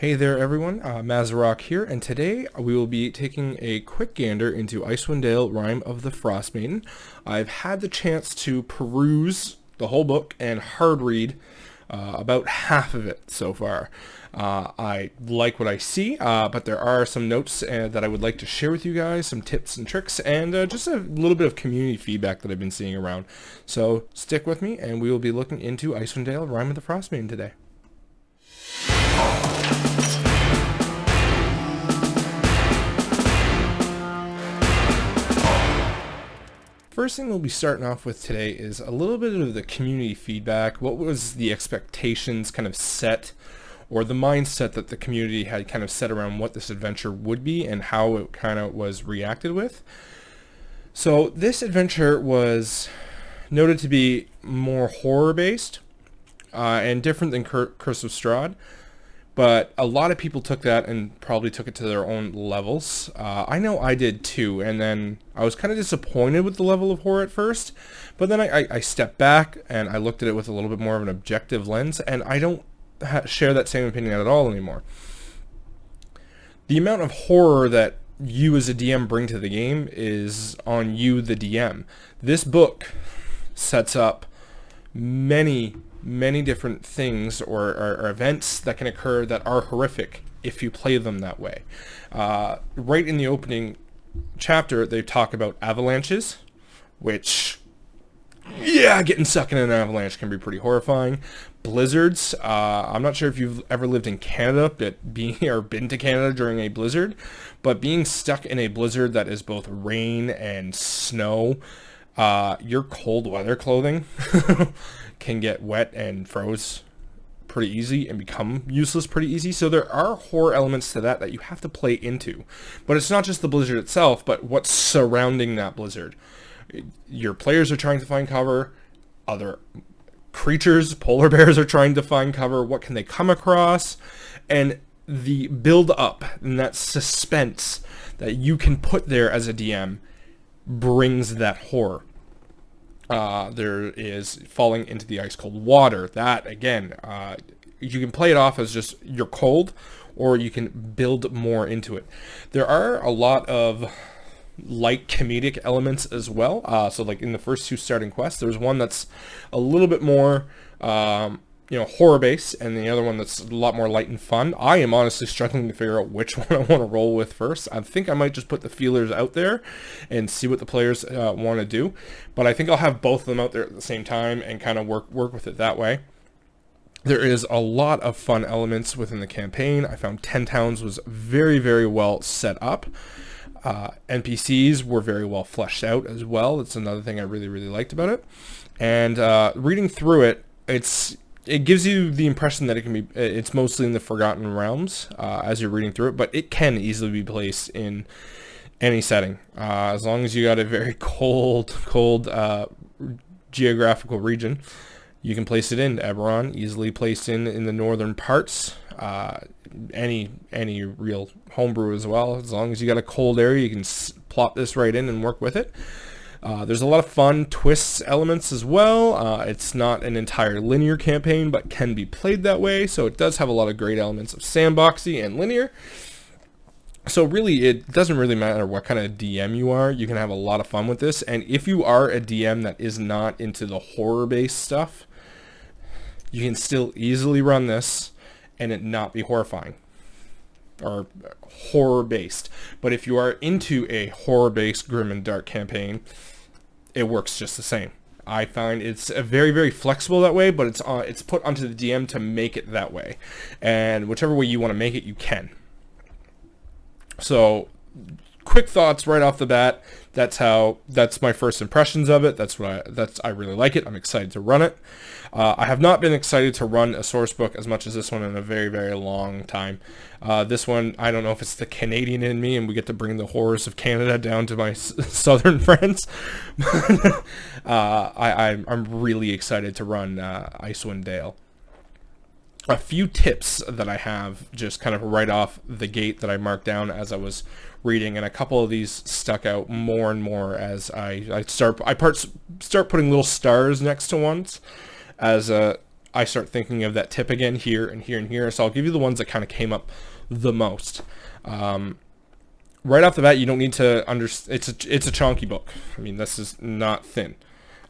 Hey there everyone, Mazarok here, and today we will be taking a quick gander into Icewind Dale, Rime of the Frostmaiden. I've had the chance to peruse the whole book and hard read about half of it so far. I like what I see, but there are some notes that I would like to share with you guys, some tips and tricks, and just a little bit of community feedback that I've been seeing around. So stick with me, and we will be looking into Icewind Dale, Rime of the Frostmaiden today. First thing we'll be starting off with today is a little bit of the community feedback. What was the expectations kind of set, or the mindset that the community had kind of set around what this adventure would be and how it kind of was reacted with. So this adventure was noted to be more horror based and different than Curse of Strahd. But a lot of people took that and probably took it to their own levels. I know I did too, and then I was kind of disappointed with the level of horror at first, but then I stepped back and I looked at it with a little bit more of an objective lens, and I don't share that same opinion at all anymore. The amount of horror that you as a DM bring to the game is on you, the DM. This book sets up many different things or events that can occur that are horrific if you play them that way. Right in the opening chapter, they talk about avalanches, which, getting stuck in an avalanche can be pretty horrifying. Blizzards, I'm not sure if you've ever lived in Canada, or been to Canada during a blizzard, but being stuck in a blizzard that is both rain and snow, your cold weather clothing can get wet and froze pretty easy and become useless pretty easy. So there are horror elements to that you have to play into. But it's not just the blizzard itself, but what's surrounding that blizzard. Your players are trying to find cover. Other creatures, polar bears, are trying to find cover. What can they come across? And the build up and that suspense that you can put there as a DM brings that horror. There is falling into the ice cold water. That, again, you can play it off as just you're cold, or you can build more into it. There are a lot of light comedic elements as well. So like in the first two starting quests, there's one that's a little bit more horror based, and the other one that's a lot more light and fun. I am honestly struggling to figure out which one I want to roll with first. I think I might just put the feelers out there and see what the players want to do, but I think I'll have both of them out there at the same time and kind of work with it that way. There is a lot of fun elements within the campaign. I found 10 Towns was very well set up. NPCs were very well fleshed out as well. That's another thing I really liked about it. And reading through it, it gives you the impression that it's mostly in the Forgotten Realms as you're reading through it, but it can easily be placed in any setting. As long as you got a very cold geographical region, you can place it in. Eberron, easily placed in the northern parts. Any real homebrew as well. As long as you got a cold area, you can plop this right in and work with it. There's a lot of fun twists elements as well. It's not an entire linear campaign, but can be played that way. So it does have a lot of great elements of sandboxy and linear. So really, it doesn't really matter what kind of DM you are. You can have a lot of fun with this. And if you are a DM that is not into the horror-based stuff, you can still easily run this and it not be horrifying or horror-based. But if you are into a horror-based grim and dark campaign, it works just the same. I find it's a very flexible that way, but it's put onto the DM to make it that way. And whichever way you want to make it, you can. So, quick thoughts right off the bat. That's my first impressions of it. I really like it. I'm excited to run it. I have not been excited to run a source book as much as this one in a very long time. This one, I don't know if it's the Canadian in me and we get to bring the horrors of Canada down to my southern friends. I'm really excited to run Icewind Dale. A few tips that I have just kind of right off the gate that I marked down as I was reading, and a couple of these stuck out more and more as I start putting little stars next to ones as I start thinking of that tip again here and here and here. So I'll give you the ones that kind of came up the most. Right off the bat, you don't need to it's a chunky book. I mean, this is not thin.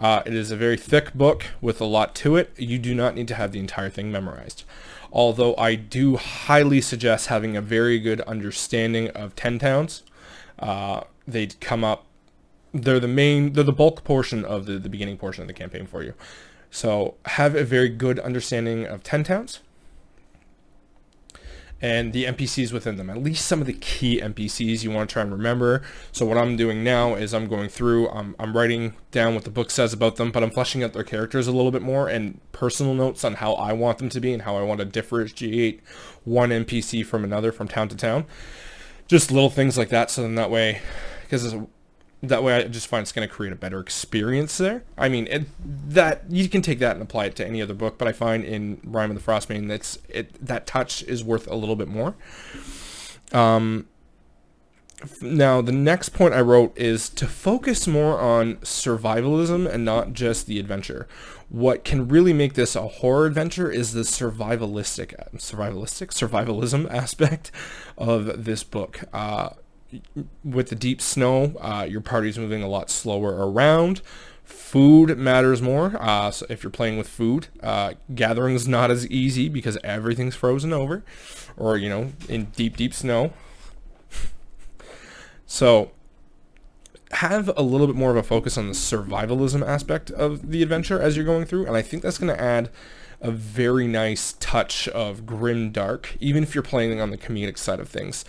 It is a very thick book with a lot to it. You do not need to have the entire thing memorized. Although I do highly suggest having a very good understanding of 10 towns. They come up, they're the bulk portion of the beginning portion of the campaign for you. So have a very good understanding of 10 towns and the NPCs within them, at least some of the key NPCs you want to try and remember. So what I'm doing now is I'm going through, I'm writing down what the book says about them, but I'm fleshing out their characters a little bit more and personal notes on how I want them to be and how I want to differentiate one NPC from another from town to town. Just little things like that, so then that way I just find it's going to create a better experience there. I mean, that you can take that and apply it to any other book, but I find in Rime of the Frostmaiden that touch is worth a little bit more. Now, the next point I wrote is to focus more on survivalism and not just the adventure. What can really make this a horror adventure is the survivalism aspect of this book. With the deep snow, your party's moving a lot slower around. Food matters more. So if you're playing with food, gathering's not as easy because everything's frozen over, or in deep snow. So have a little bit more of a focus on the survivalism aspect of the adventure as you're going through, and I think that's going to add a very nice touch of grim dark, even if you're playing on the comedic side of things.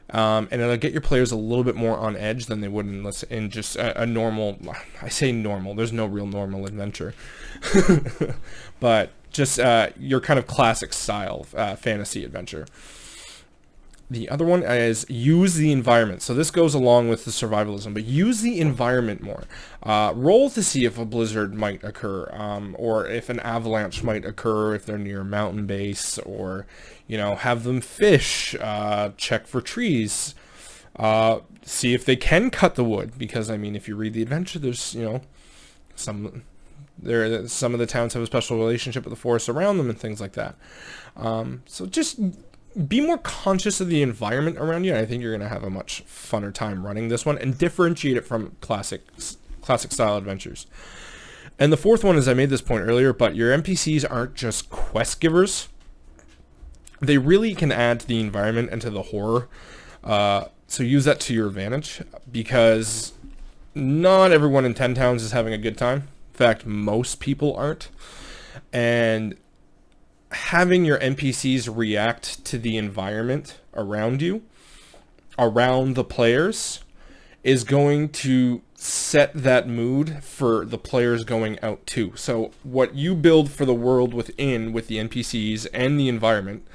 And it'll get your players a little bit more on edge than they would in just a normal, I say normal, there's no real normal adventure, but just your kind of classic style fantasy adventure. The other one is use the environment. So this goes along with the survivalism, but use the environment more. Roll to see if a blizzard might occur, or if an avalanche might occur if they're near a mountain base, or have them fish, check for trees, see if they can cut the wood, because I mean, if you read the adventure, there's some of the towns have a special relationship with the forest around them and things like that. So just be more conscious of the environment around you, and I think you're going to have a much funner time running this one and differentiate it from classic style adventures. And the fourth one is, I made this point earlier, but your NPCs aren't just quest givers. They really can add to the environment and to the horror. So use that to your advantage, because not everyone in 10 towns is having a good time. In fact, most people aren't. And having your NPCs react to the environment around you, around the players, is going to set that mood for the players going out too. So what you build for the world within with the NPCs and the environment,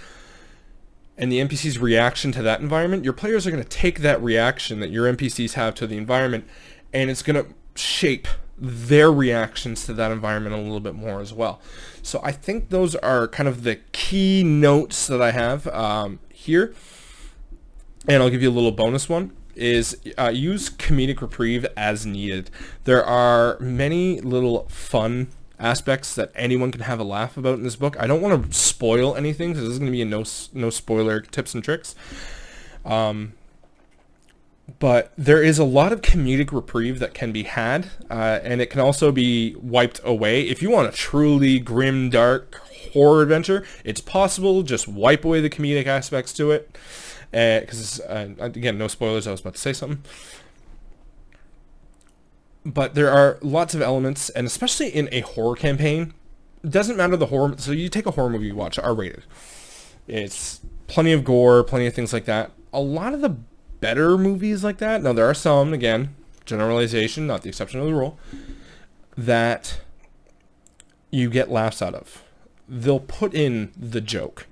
and the NPC's reaction to that environment, your players are going to take that reaction that your NPCs have to the environment, and it's going to shape their reactions to that environment a little bit more as well. So I think those are kind of the key notes that I have here. And I'll give you a little bonus one, is use comedic reprieve as needed. There are many little fun aspects that anyone can have a laugh about in this book. I don't want to spoil anything, because this is going to be a no spoiler tips and tricks. But there is a lot of comedic reprieve that can be had, and it can also be wiped away. If you want a truly grim, dark horror adventure, it's possible. Just wipe away the comedic aspects to it. Because, again, no spoilers, I was about to say something. But there are lots of elements, and especially in a horror campaign, it doesn't matter the horror. So you take a horror movie you watch, R-rated. It's plenty of gore, plenty of things like that. A lot of the better movies like that, now there are some, again, generalization, not the exception of the rule, that you get laughs out of. They'll put in the joke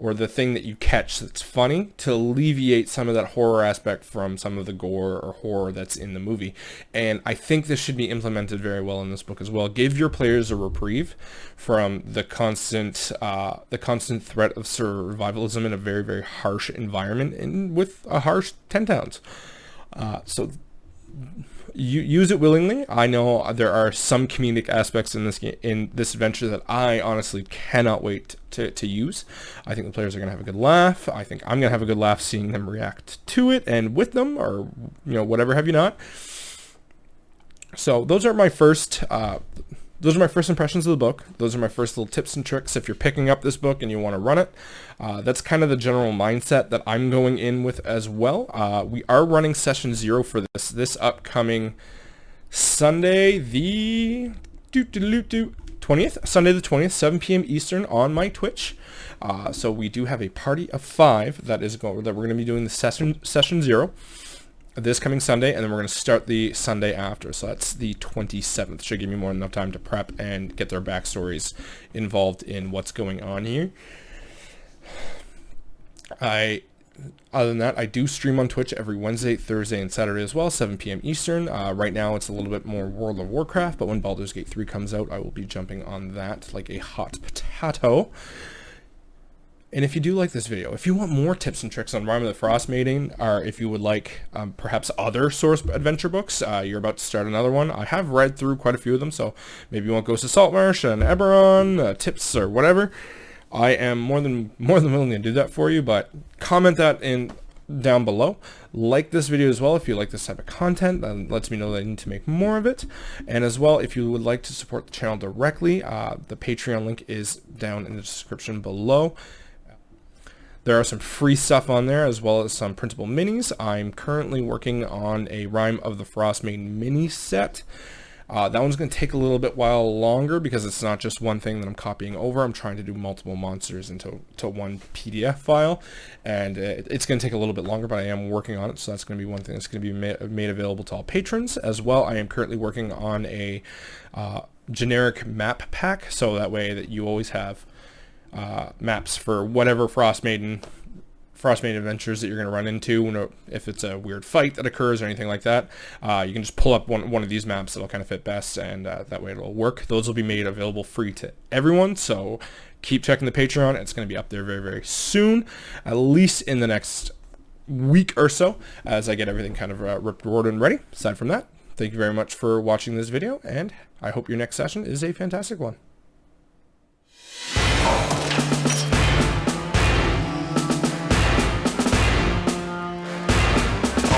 or the thing that you catch that's funny to alleviate some of that horror aspect from some of the gore or horror that's in the movie. And I think this should be implemented very well in this book as well. Give your players a reprieve from the constant threat of survivalism in a very, very harsh environment and with a harsh 10 towns. So use it willingly. I know there are some comedic aspects in this adventure that I honestly cannot wait to use. I think the players are going to have a good laugh. I think I'm going to have a good laugh seeing them react to it and with them, or whatever have you not. So those are my first impressions of the book. Those are my first little tips and tricks. If you're picking up this book and you want to run it, that's kind of the general mindset that I'm going in with as well. We are running session 0 for this upcoming Sunday, the 20th, Sunday the 20th, 7 p.m. Eastern on my Twitch. So we do have a party of 5 that we're going to be doing the session 0. This coming Sunday, and then we're going to start the Sunday after, so that's the 27th. Should give me more than enough time to prep and get their backstories involved in what's going on here. Other than that, I do stream on Twitch every Wednesday, Thursday, and Saturday as well, 7 p.m. Eastern. Right now it's a little bit more World of Warcraft, but when Baldur's Gate 3 comes out, I will be jumping on that like a hot potato. And if you do like this video, if you want more tips and tricks on Rime of the Frostmaiden, or if you would like perhaps other source adventure books, you're about to start another one. I have read through quite a few of them, so maybe you want Ghost of Saltmarsh and Eberron, tips or whatever. I am more than willing to do that for you, but comment that down below. Like this video as well if you like this type of content. That lets me know that I need to make more of it. And as well, if you would like to support the channel directly, the Patreon link is down in the description below. There are some free stuff on there, as well as some printable minis. I'm currently working on a Rime of the Frostmaiden mini set. That one's going to take a little bit while longer because it's not just one thing that I'm copying over. I'm trying to do multiple monsters into one PDF file, and it's going to take a little bit longer, but I am working on it, so that's going to be one thing that's going to be made available to all patrons. As well, I am currently working on a generic map pack, so that way that you always have maps for whatever Frostmaiden adventures that you're going to run into. If it's a weird fight that occurs or anything like that, you can just pull up one of these maps that'll kind of fit best, and that way it'll work. Those will be made available free to everyone, so keep checking the Patreon. It's going to be up there very, very soon, at least in the next week or so, as I get everything kind of ripped, roared, and ready. Aside from that, thank you very much for watching this video, and I hope your next session is a fantastic one.